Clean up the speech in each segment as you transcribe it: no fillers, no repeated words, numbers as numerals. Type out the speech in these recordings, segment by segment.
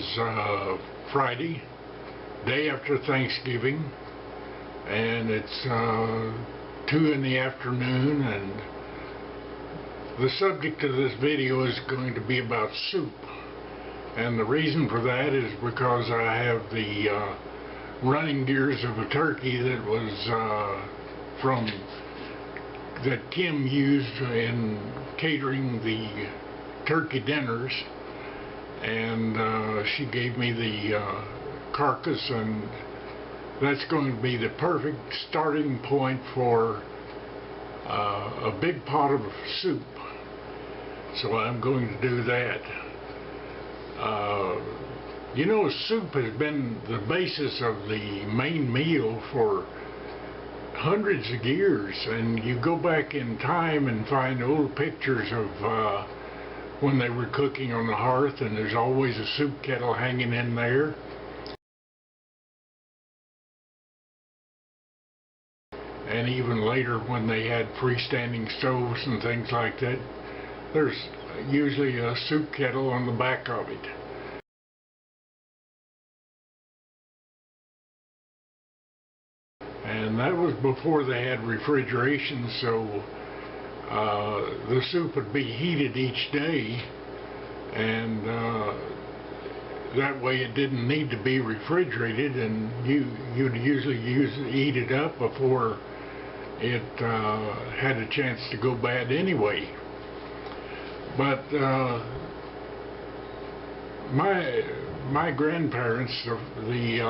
is Friday, day after Thanksgiving, and it's 2 in the afternoon, and the subject of this video is going to be about soup. And the reason for that is because I have the running gears of a turkey that was that Kim used in catering the turkey dinners, and she gave me the carcass, and that's going to be the perfect starting point for a big pot of soup. So I'm going to do that. You know, soup has been the basis of the main meal for hundreds of years, and you go back in time and find old pictures of when they were cooking on the hearth, and there's always a soup kettle hanging in there. And even later, when they had freestanding stoves and things like that, there's usually a soup kettle on the back of it. And that was before they had refrigeration, so the soup would be heated each day, and that way it didn't need to be refrigerated, and you'd usually eat it up before it had a chance to go bad anyway. But my grandparents, the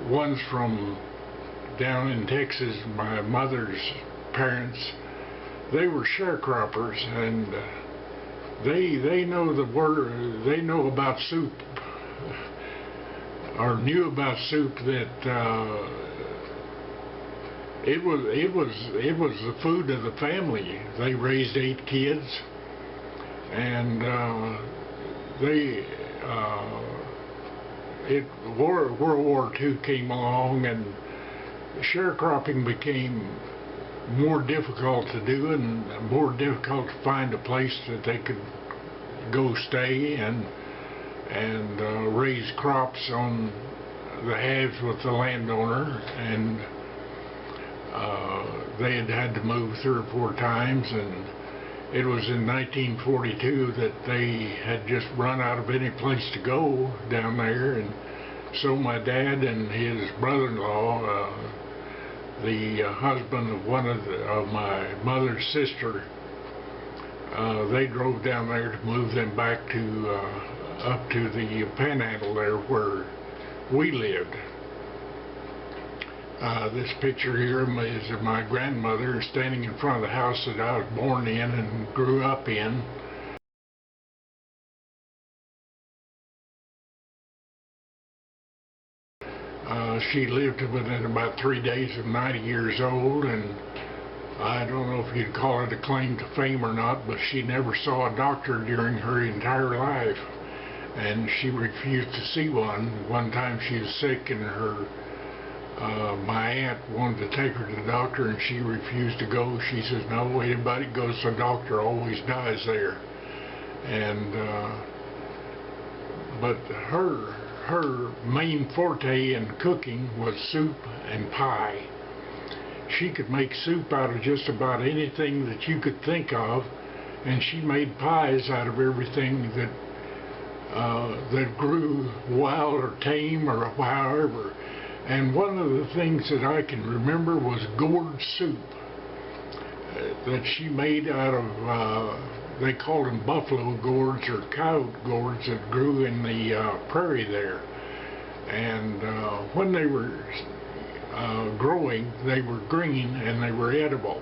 ones from down in Texas, my mother's parents, they were sharecroppers, and they know the word, they know about soup, or knew about soup, that it was the food of the family. They raised 8 kids, and World War II came along, and sharecropping became more difficult to do and more difficult to find a place that they could go stay and raise crops on the halves with the landowner, and they had to move 3 or 4 times, and it was in 1942 that they had just run out of any place to go down there, and so my dad and his brother-in-law, the husband of one of my mother's sister, they drove down there to move them back to up to the Panhandle there where we lived. This picture here is of my grandmother standing in front of the house that I was born in and grew up in. She lived within about 3 days of 90 years old, and I don't know if you'd call it a claim to fame or not, but she never saw a doctor during her entire life, and she refused to see one. One time she was sick, and my aunt wanted to take her to the doctor, and she refused to go. She says, no, anybody goes to the doctor always dies there. And but her main forte in cooking was soup and pie. She could make soup out of just about anything that you could think of, and she made pies out of everything that grew wild or tame or however. And one of the things that I can remember was gourd soup that she made out of, they called them buffalo gourds or cow gourds that grew in the prairie there. And when they were growing, they were green and they were edible.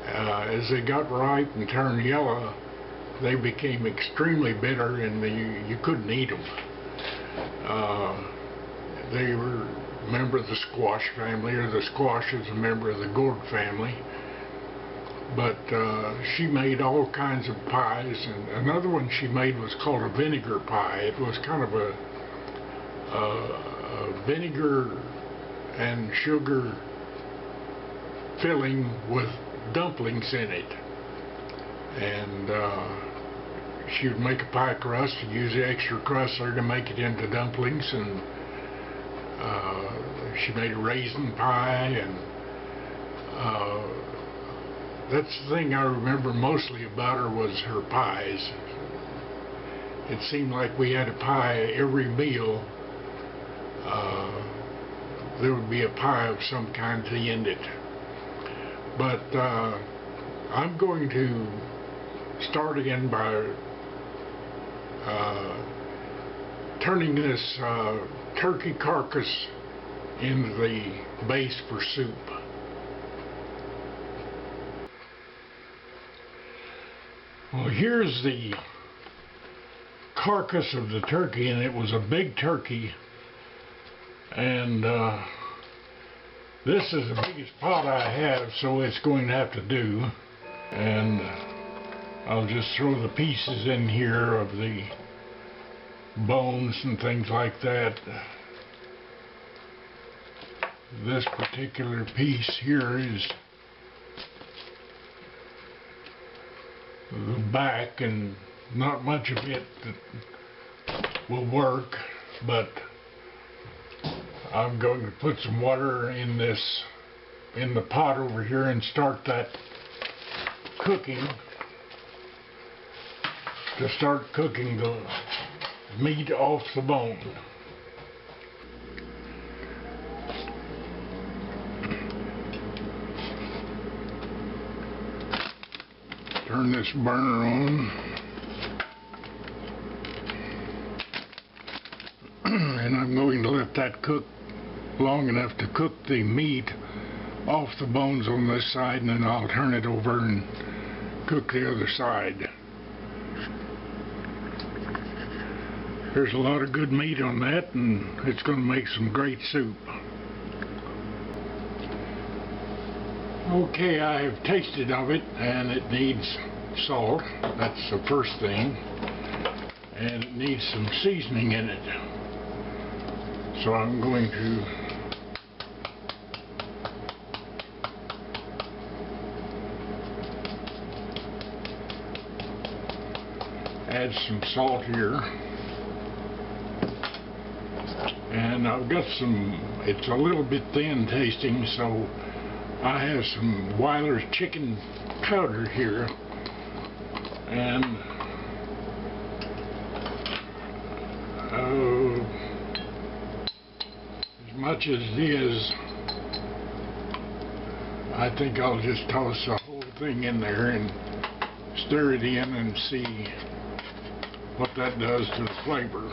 As they got ripe and turned yellow, they became extremely bitter, and you couldn't eat them. They were a member of the squash family, or the squash is a member of the gourd family. But she made all kinds of pies, and another one she made was called a vinegar pie. It was kind of a vinegar and sugar filling with dumplings in it. And she would make a pie crust and use the extra crust there to make it into dumplings, and she made a raisin pie, and that's the thing I remember mostly about her was her pies. It seemed like we had a pie every meal. There would be a pie of some kind to end it. But I'm going to start again by turning this turkey carcass into the base for soup. Well, here's the carcass of the turkey, and it was a big turkey, and this is the biggest pot I have, so it's going to have to do. And I'll just throw the pieces in here of the bones and things like that. This particular piece here is the back, and not much of it that will work, but I'm going to put some water in the pot over here and start that cooking, to start cooking the meat off the bone. Turn this burner on, and I'm going to let that cook long enough to cook the meat off the bones on this side, and then I'll turn it over and cook the other side. There's a lot of good meat on that, and it's going to make some great soup. Okay, I have tasted of it, and it needs salt. That's the first thing. And it needs some seasoning in it. So I'm going to add some salt here. And I've got some, it's a little bit thin tasting, so I have some Weiler's chicken powder here, and as much as it is, I think I'll just toss the whole thing in there and stir it in and see what that does to the flavor.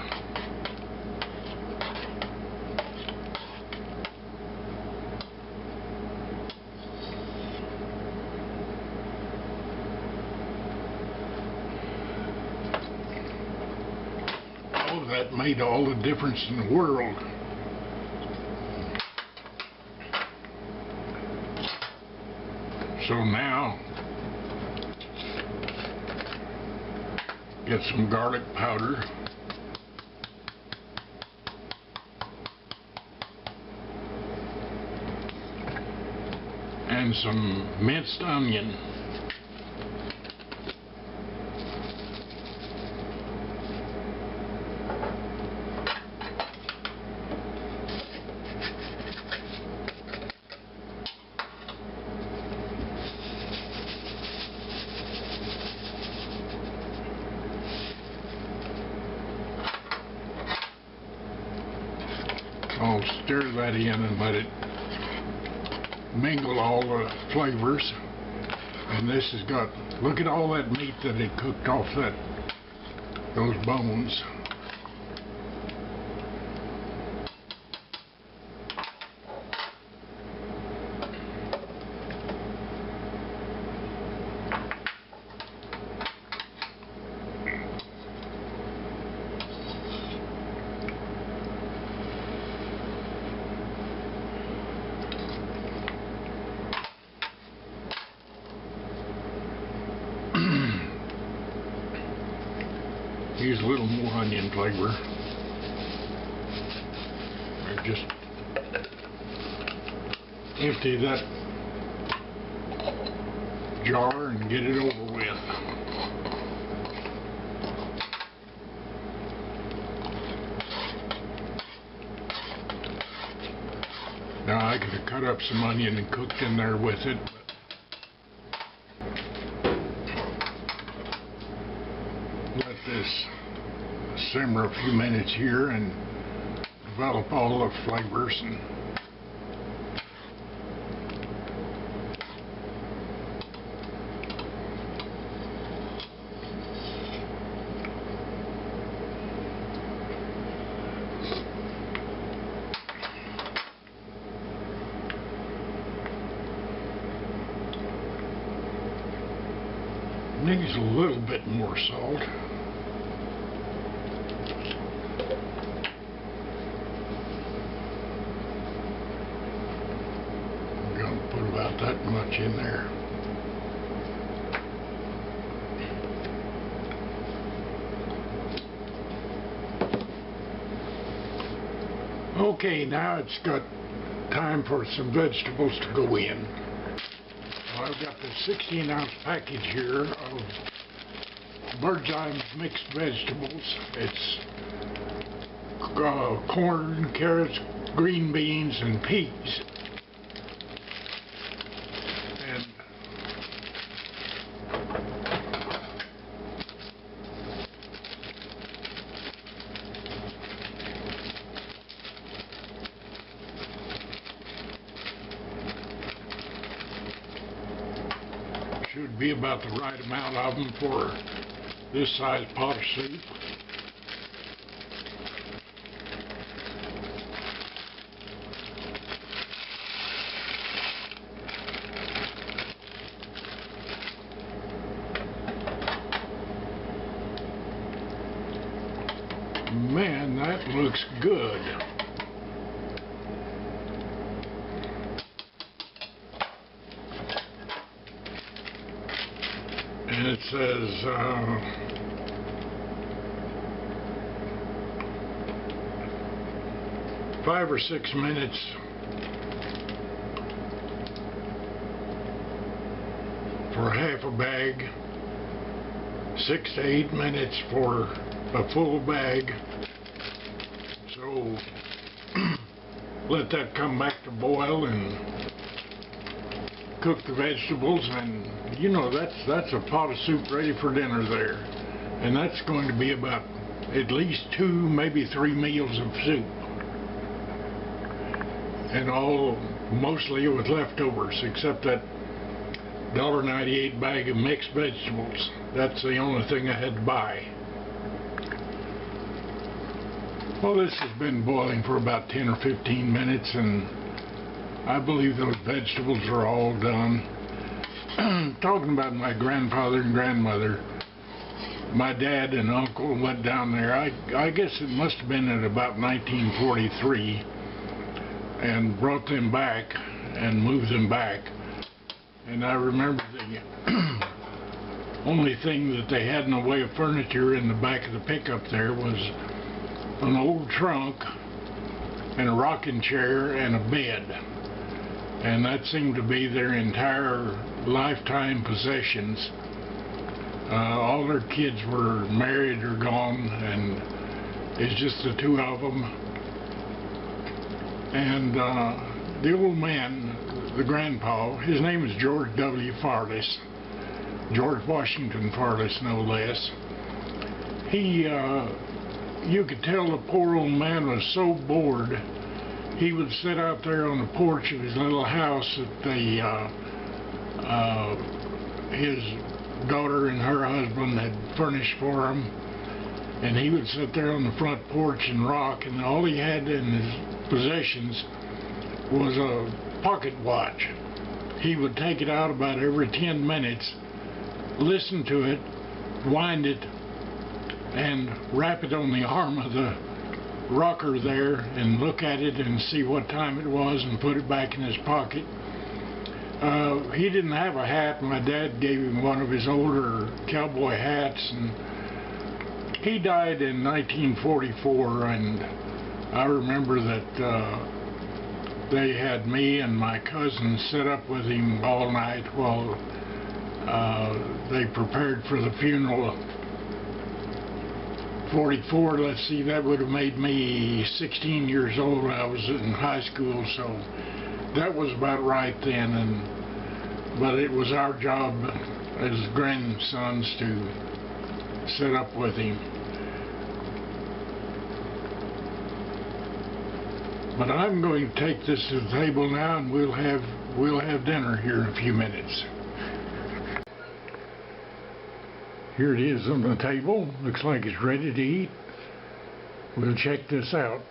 That made all the difference in the world. So now, get some garlic powder, and some minced onion. I'll stir that in and let it mingle all the flavors. And this has got, look at all that meat that it cooked off those bones. Use a little more onion flavor. And just empty that jar and get it over with. Now I could have cut up some onion and cooked in there with it, but let this simmer a few minutes here and develop all the flavors. And needs a little bit more salt. I'm going to put about that much in there. Okay, now it's got time for some vegetables to go in. I've got the 16-ounce package here of bird's eye mixed vegetables. It's corn, carrots, green beans, and peas. And should be about the right amount of them for this size pot of soup. Man, that looks good. And it says 5 or 6 minutes for half a bag, 6 to 8 minutes for a full bag. So let that come back to boil and cook the vegetables, and you know that's a pot of soup ready for dinner there. And that's going to be about at least 2, maybe 3 meals of soup, and all mostly with leftovers, except that $1.98 bag of mixed vegetables. That's the only thing I had to buy. Well, this has been boiling for about 10 or 15 minutes, and I believe those vegetables are all done. Talking about my grandfather and grandmother, my dad and uncle went down there. I guess it must have been at about 1943, and brought them back and moved them back. And I remember the only thing that they had in the way of furniture in the back of the pickup there was an old trunk and a rocking chair and a bed. And that seemed to be their entire lifetime possessions. All their kids were married or gone, and it's just the 2 of them. And the old man, the grandpa, his name is George W. Farless, George Washington Farless, no less. You could tell the poor old man was so bored. He would sit out there on the porch of his little house that his daughter and her husband had furnished for him, and he would sit there on the front porch and rock, and all he had in his possessions was a pocket watch. He would take it out about every 10 minutes, listen to it, wind it, and wrap it on the arm of the rocker there and look at it and see what time it was and put it back in his pocket. He didn't have a hat. My dad gave him one of his older cowboy hats, and he died in 1944, and I remember that they had me and my cousin sit up with him all night while they prepared for the funeral 44, let's see, that would have made me 16 years old. I was in high school, so that was about right then. But it was our job as grandsons to sit up with him. But I'm going to take this to the table now, and we'll have dinner here in a few minutes. Here it is on the table. Looks like it's ready to eat. We'll check this out.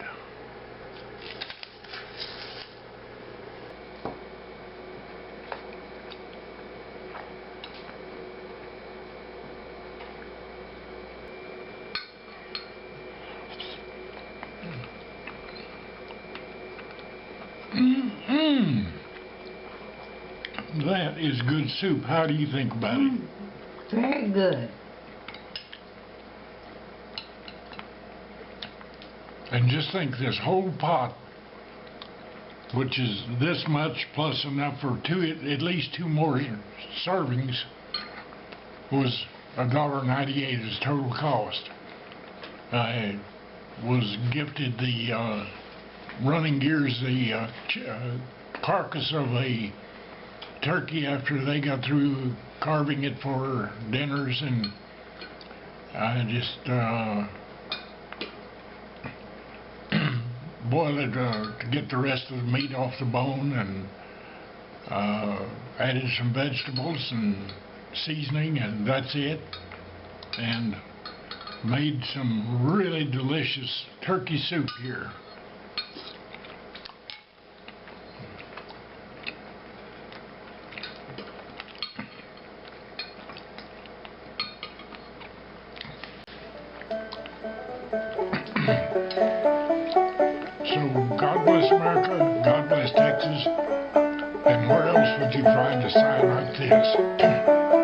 That is good soup. How do you think about it? Very good. And just think, this whole pot, which is this much plus enough for at least two more servings, was $1.98 as total cost. I was gifted the running gears, the carcass of a turkey after they got through carving it for dinners, and I just boiled it to get the rest of the meat off the bone, and added some vegetables and seasoning, and that's it, and made some really delicious turkey soup here. So, God bless America, God bless Texas, and where else would you find a sign like this?